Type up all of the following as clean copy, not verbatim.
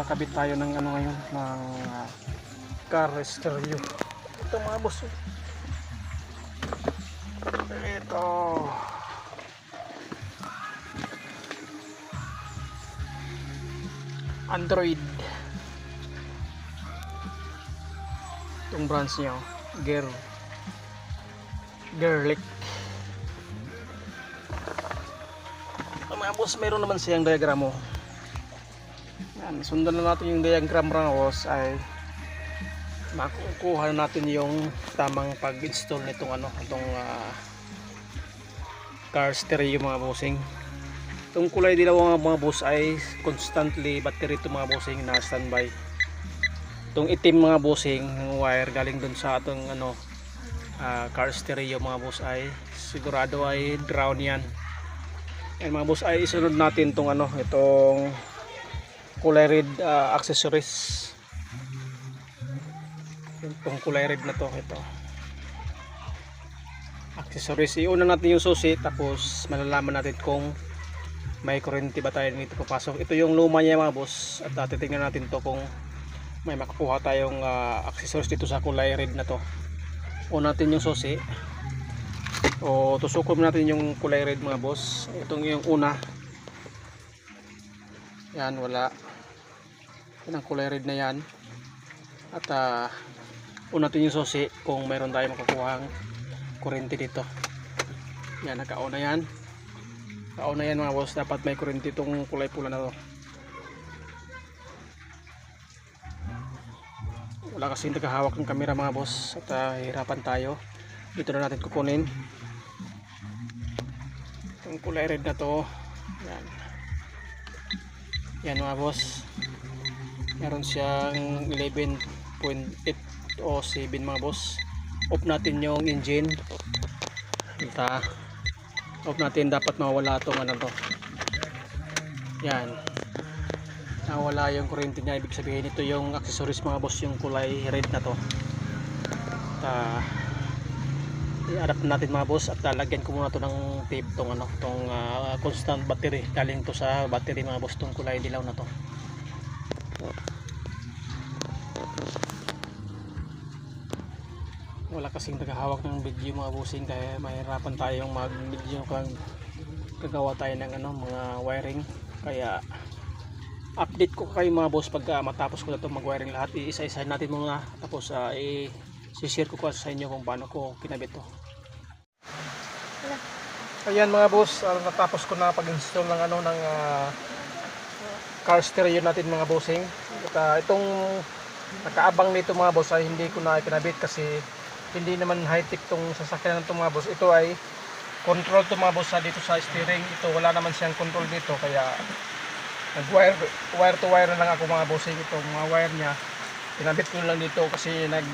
magkakabit tayo ng ano ngayon, ng car stereo. Ito mga boss, ito Android, itong branch niya, Gerlich. Mga boss, meron naman siyang diagram mo. Yan, sundan na natin yung diagram mga boss, ay makukuha natin yung tamang pag-install nitong itong car stereo mga bossing. Itong kulay dilaw mga boss ay constantly battery ito mga bossing na standby. Itong itim mga bossing ng wire galing dun sa atong car stereo mga boss ay sigurado ay ground yan. Yan mga boss, ay isunod natin itong itong kulay red accessories. Itong kulay red na to, ito accessories, iuna natin yung susi, tapos malalaman natin kung may kuryente ba tayo dito papasok. Ito yung luma niya mga boss, at titingnan natin to kung may makakuha tayong accessories dito sa kulay red na to. Una natin yung susi, o tusukom natin yung kulay red mga boss. Itong yung una, yan, wala. Yan ang kulay red na yan. At una natin yung susi kung mayroon tayong makukuhang kuryente dito. Yan, nakauna yan. Nakauna yan mga boss, dapat may kuryente itong kulay pula na to. Wala kasing tagahawak ng camera mga boss, at hirapan tayo. Dito na natin kukunin itong kulay red na to. Yan, yan mga boss, meron siyang 11.8 o 7 mga boss. Off natin yung engine, off natin, dapat mawala itong to. Yan, nawala yung kuryente niya, ibig sabihin ito yung accessories mga boss, yung kulay red na to. I-adapt natin mga boss, at lagyan ko muna to ng tape tong constant battery, galing to sa battery mga boss, tong kulay dilaw na to. Wala kasing tagahawak ng video mga bossing, kaya mahirapan tayong mag video kung gagawa tayo ng mga wiring. Kaya update ko kayo mga boss pag matapos ko na ito mag wiring lahat. Isa-isa natin muna, tapos i-share ko sa inyo kung paano ko kinabit to. Ayan mga boss, natapos ko na pag-install ng ng car stereo natin mga bossing. At itong nakaabang nito mga boss ay hindi ko na kinabit kasi hindi naman high-tech tong sasakyan ng mga boss. Ito ay control to mga boss dito sa steering. Ito wala naman siyang control dito, kaya nag-wire to wire na lang ako mga bossing. Itong mga wire niya kinabit ko lang dito kasi nag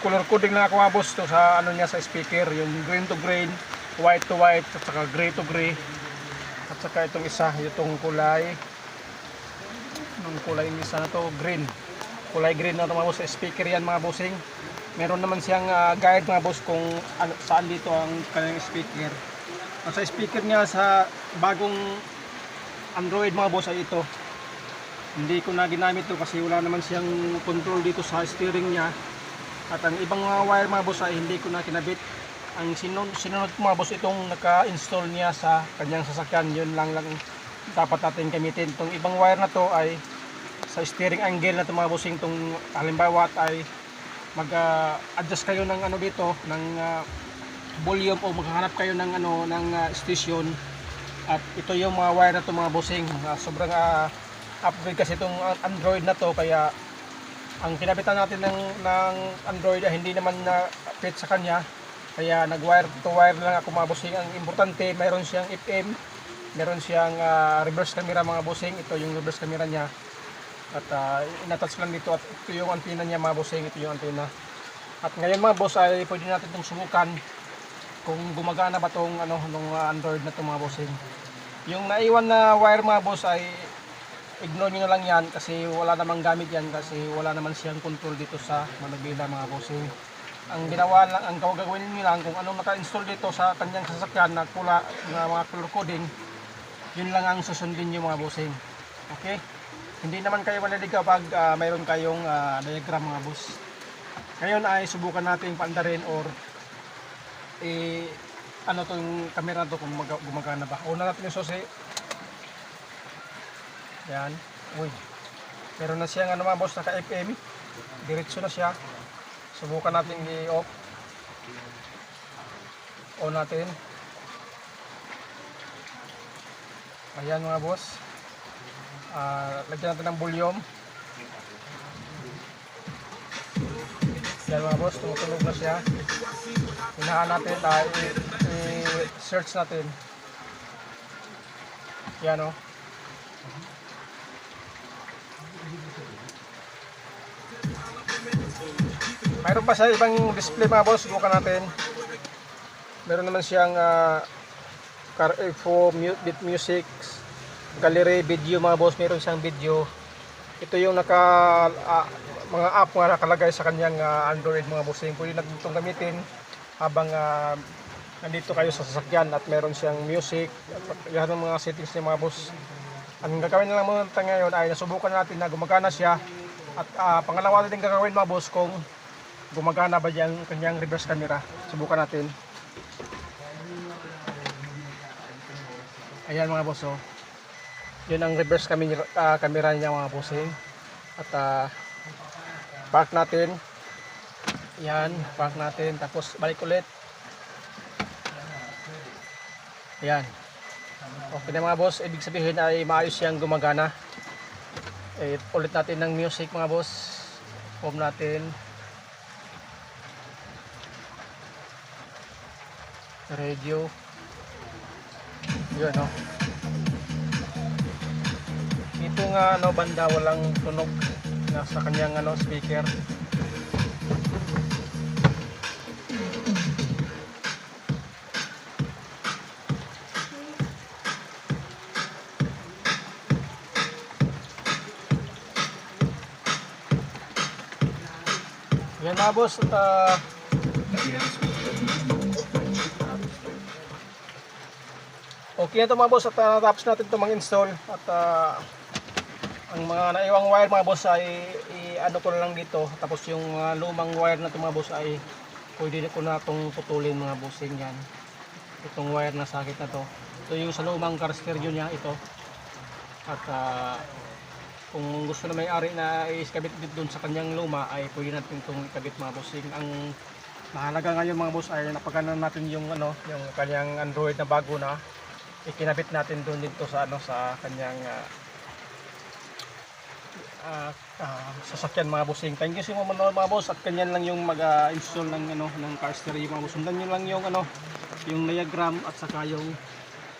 color coding lang ako mga boss to sa niya, sa speaker, yung green to green, white to white, at saka gray to gray, at saka itong isa, itong kulay isa na to, green, kulay green na ito mga boss. Sa speaker yan mga bossing. Meron naman siyang guide mga boss kung saan dito ang kanyang speaker. Sa speaker niya sa bagong Android mga boss ay ito. Hindi ko na ginamit to kasi wala naman siyang control dito sa steering niya. At ang ibang mga wire mga boss ay hindi ko na kinabit. Ang sinunod mga boss, itong naka-install niya sa kanyang sasakyan, yun lang dapat natin gamitin. Itong ibang wire na to ay sa steering angle na ito mga bossing. Itong halimbawa ay mag-adjust kayo ng dito ng volume, o maghahanap kayo ng station, at ito yung mga wire na ito mga bossing. Sobrang upgrade kasi itong Android na to, kaya ang kinabitan natin ng Android ay hindi naman na fit sa kanya, kaya nag-wire to wire lang ako mga bossing. Ang importante, mayroon siyang FM, meron siyang reverse camera mga bossing. Ito yung reverse camera niya, at inattach lang dito, at ito yung antena niya mga bossing. Ito yung antena. At ngayon mga boss ay pwede natin itong subukan kung gumagana ba itong Android na ito mga bossing. Yung naiwan na wire mga boss ay ignore nyo na lang yan, kasi wala namang gamit yan, kasi wala naman siyang control dito sa manubila mga bossing. Ang ginawa lang, ang gagawin nyo lang, kung anong naka-install dito sa kanyang sasakyan na mga color coding, yun lang ang susundin nyo mga bossing. Okay? Hindi naman kayo maliligaw pag mayroon kayong diagram mga boss. Ngayon ay subukan natin paandarin or ano tong camera to kung gumagana ba. Una natin yung susi. Yan. Uy. Meron na siyang ano mga boss, naka FM. Diretso na siya. Subukan natin i-off. On natin. Ayan mga boss. Lagyan natin ng volume. Yan mga boss, tumutunog na siya. Hinahan natin, i-search natin. Yan o. Mayroon pa sa ibang display mga boss, subukan natin. Meron naman siyang car info, beat music, gallery, video mga boss, meron siyang video. Ito yung mga app na nakalagay sa kanyang Android mga bossing. Pwede natin itong gamitin habang nandito kayo sa sasakyan at meron siyang music. Yan ang mga settings niya mga boss. Ang gagawin na lang muna natin ngayon ay nasubukan natin na gumagana siya. At pangalawa natin gagawin mga boss kung gumagana ba yung kanyang reverse camera. Subukan natin. Ayan mga boss, oh. Yun ang reverse camera niya mga bossing. At park natin. Yan, park natin. Tapos balik ulit. Ayan. Okay na mga boss. Ibig sabihin ay maayos siyang gumagana. Ulit natin ng music mga boss. Home natin. Radio. Yun, no. Ito nga banda walang tunog nasa kanyang speaker. Yan mga boss, at okay na ito mga boss, at natapos natin ito mag-install. At ang mga naiwang wire mga boss ay ano ko lang dito. Tapos yung lumang wire na ito mga boss ay pwede ko na itong putulin mga bossing. Yan, itong wire na sakit na to. Ito yung sa lumang car stereo niya ito. At kung gusto na may-ari na iskabit dito dun sa kanyang luma ay pwede natin itong ikabit mga bossing. Ang mahalaga ngayon mga boss ay napagana natin yung yung kanyang Android na bago na ikinabit natin doon dito sa sa kanyang sasakyan mga bossing. Thank you so much mga boss, at kanyan lang yung mag-install ng ng car stereo mga boss. Sundan niyo lang yung yung diagram at saka yung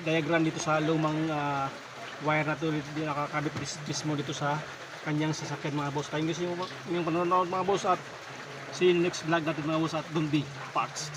diagram dito sa lumang wire na to, nakakabit mismo dito sa kanyang sasakyan mga boss. Thank you so much yung panonood mga boss, at see you next vlog natin mga boss, at don't be parts.